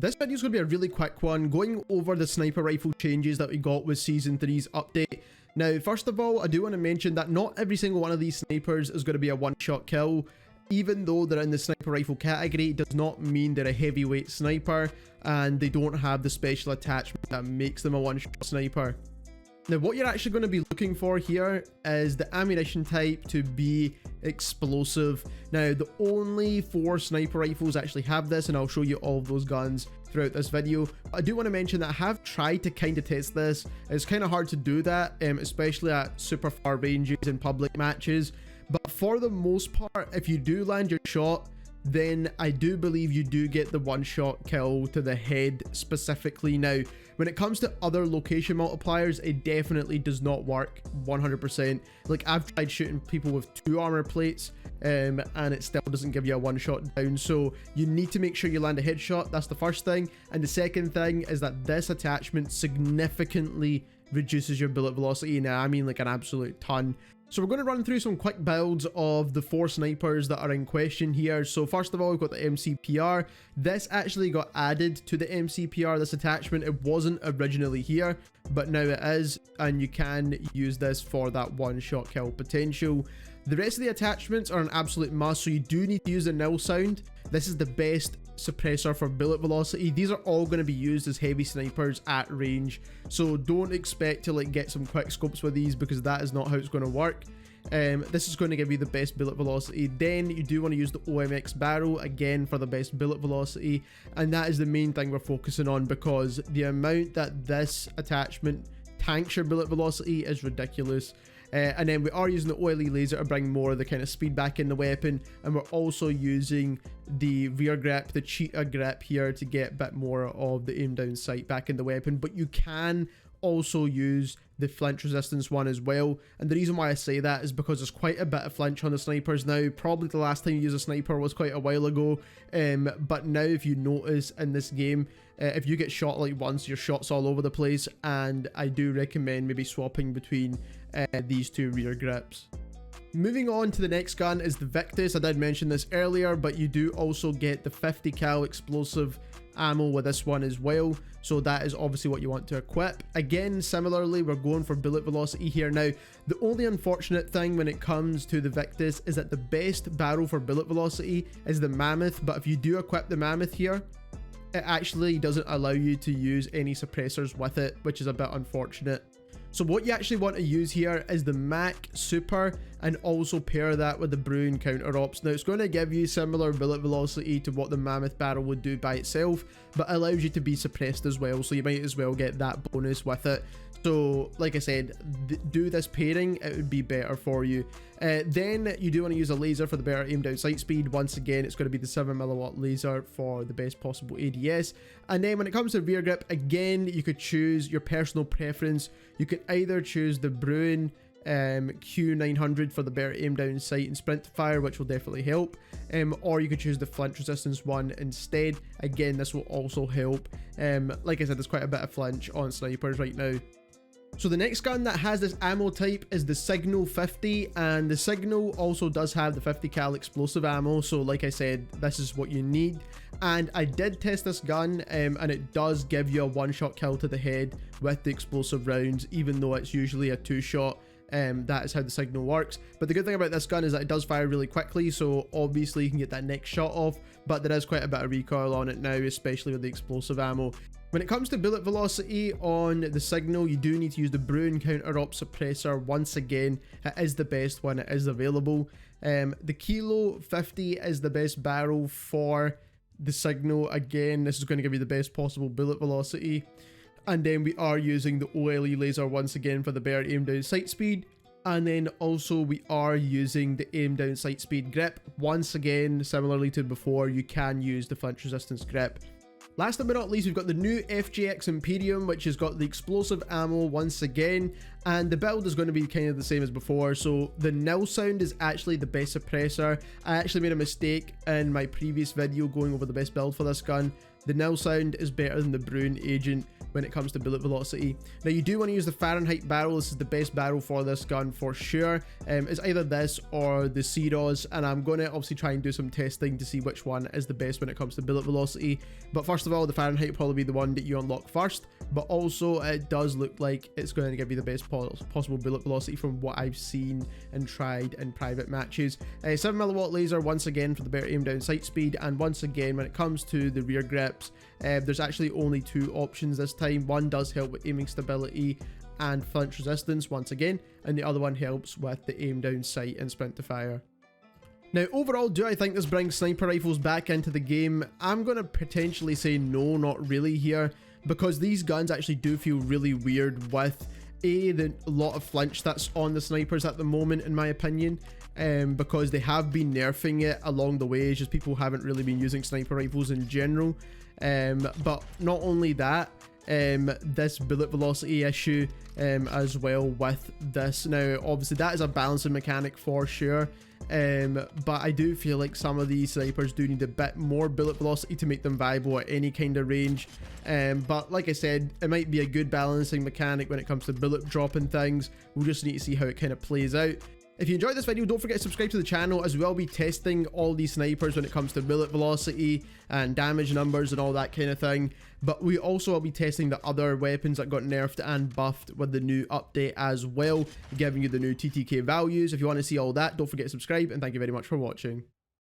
This video is going to be a really quick one, going over the sniper rifle changes that we got with Season 3's update. Now, first of all, I do want to mention that not every single one of these snipers is going to be a one-shot kill. Even though they're in the sniper rifle category, it does not mean they're a heavyweight sniper, and they don't have the special attachment that makes them a one-shot sniper. Now, what you're actually going to be looking for here is the ammunition type to be explosive. Now, the only 4 sniper rifles actually have this, and I'll show you all of those guns throughout this video. I do want to mention that I have tried to kind of test this. It's kind of hard to do that, especially at super far ranges in public matches. But for the most part, if you do land your shot, then I do believe you do get the one-shot kill to the head specifically. Now, when it comes to other location multipliers, it definitely does not work 100%. Like, I've tried shooting people with 2 armor plates, and it still doesn't give you a one-shot down. So you need to make sure you land a headshot. That's the first thing. And the second thing is that this attachment significantly reduces your bullet velocity. Now, I mean like an absolute ton. So we're going to run through some quick builds of the 4 snipers that are in question here. So first of all, we've got the MCPR. This actually got added to the MCPR, this attachment. It wasn't originally here, but now it is, and you can use this for that one-shot kill potential. The rest of the attachments are an absolute must, so you do need to use a nil sound. This is the best suppressor for bullet velocity. These are all going to be used as heavy snipers at range, so don't expect to like get some quick scopes with these, because that is not how it's going to work. This is going to give you the best bullet velocity. Then you do want to use the OMX barrel again for the best bullet velocity, and that is the main thing we're focusing on, because the amount that this attachment tanks your bullet velocity is ridiculous. And then we are using the OLE laser to bring more of the kind of speed back in the weapon, and we're also using the rear grip, the cheetah grip here, to get a bit more of the aim down sight back in the weapon. But you can also use the flinch resistance one as well, and the reason why I say that is because there's quite a bit of flinch on the snipers now. Probably the last time you used a sniper was quite a while ago, but now if you notice in this game, if you get shot like once, your shot's all over the place, and I do recommend maybe swapping between these 2 rear grips. Moving on to the next gun is the Victus. I did mention this earlier, but you do also get the 50 cal explosive ammo with this one as well, so that is obviously what you want to equip. Again, similarly, we're going for bullet velocity here. Now, the only unfortunate thing when it comes to the Victus is that the best barrel for bullet velocity is the Mammoth, but if you do equip the Mammoth here, it actually doesn't allow you to use any suppressors with it, which is a bit unfortunate. So what you actually want to use here is the Mac Super, and also pair that with the Bruin counter ops. Now, it's going to give you similar bullet velocity to what the Mammoth barrel would do by itself, but allows you to be suppressed as well, so you might as well get that bonus with it. So like I said, do this pairing, it would be better for you. Then you do want to use a laser for the better aim down sight speed. Once again, it's going to be the 7mm laser for the best possible ADS. And then when it comes to rear grip, again, you could choose your personal preference. You could either choose the Bruin Q900 for the better aim down sight and sprint to fire, which will definitely help, or you could choose the flinch resistance one instead. Again, this will also help. Like I said, there's quite a bit of flinch on snipers right now. So the next gun that has this ammo type is the Signal 50, and the Signal also does have the 50 cal explosive ammo, so like I said, this is what you need. And I did test this gun, and it does give you a one-shot kill to the head with the explosive rounds, even though it's usually a 2-shot. That is how the Signal works. But the good thing about this gun is that it does fire really quickly, so obviously you can get that next shot off, but there is quite a bit of recoil on it now, especially with the explosive ammo. When it comes to bullet velocity on the Signal, you do need to use the Bruin counter op suppressor. Once again, it is the best when it is available. The Kilo 50 is the best barrel for the Signal. Again, this is going to give you the best possible bullet velocity. And then we are using the OLE laser once again for the better aim down sight speed. And then also we are using the aim down sight speed grip. Once again, similarly to before, you can use the flinch resistance grip. Last but not least, we've got the new JFX Imperium, which has got the explosive ammo once again, and the build is going to be kind of the same as before. So the nil sound is actually the best suppressor. I actually made a mistake in my previous video going over the best build for this gun. the nil sound is better than the Brune Agent when it comes to bullet velocity. Now you do want to use the Fahrenheit barrel. This is the best barrel for this gun for sure. It's either this or the CROs, and I'm going to obviously try and do some testing to see which one is the best when it comes to bullet velocity. But first of all, the Fahrenheit will probably be the one that you unlock first, but also it does look like it's going to give you the best possible bullet velocity from what I've seen and tried in private matches. 7mm laser once again for the better aim down sight speed, and once again when it comes to the rear grips, there's actually only 2 options this time. One does help with aiming stability and flinch resistance once again, and the other one helps with the aim down sight and sprint to fire. Now overall, do I think this brings sniper rifles back into the game? I'm going to potentially say no, not really here, because these guns actually do feel really weird with the lot of flinch that's on the snipers at the moment, in my opinion. Because they have been nerfing it along the way, it's just people haven't really been using sniper rifles in general. But not only that, this bullet velocity issue as well with this. Now obviously that is a balancing mechanic for sure, but I do feel like some of these snipers do need a bit more bullet velocity to make them viable at any kind of range. But like I said, it might be a good balancing mechanic when it comes to bullet dropping things. We'll just need to see how it kind of plays out. If you enjoyed this video, don't forget to subscribe to the channel, as we'll be testing all these snipers when it comes to bullet velocity and damage numbers and all that kind of thing. But we also will be testing the other weapons that got nerfed and buffed with the new update as well, giving you the new TTK values. If you want to see all that, don't forget to subscribe, and thank you very much for watching.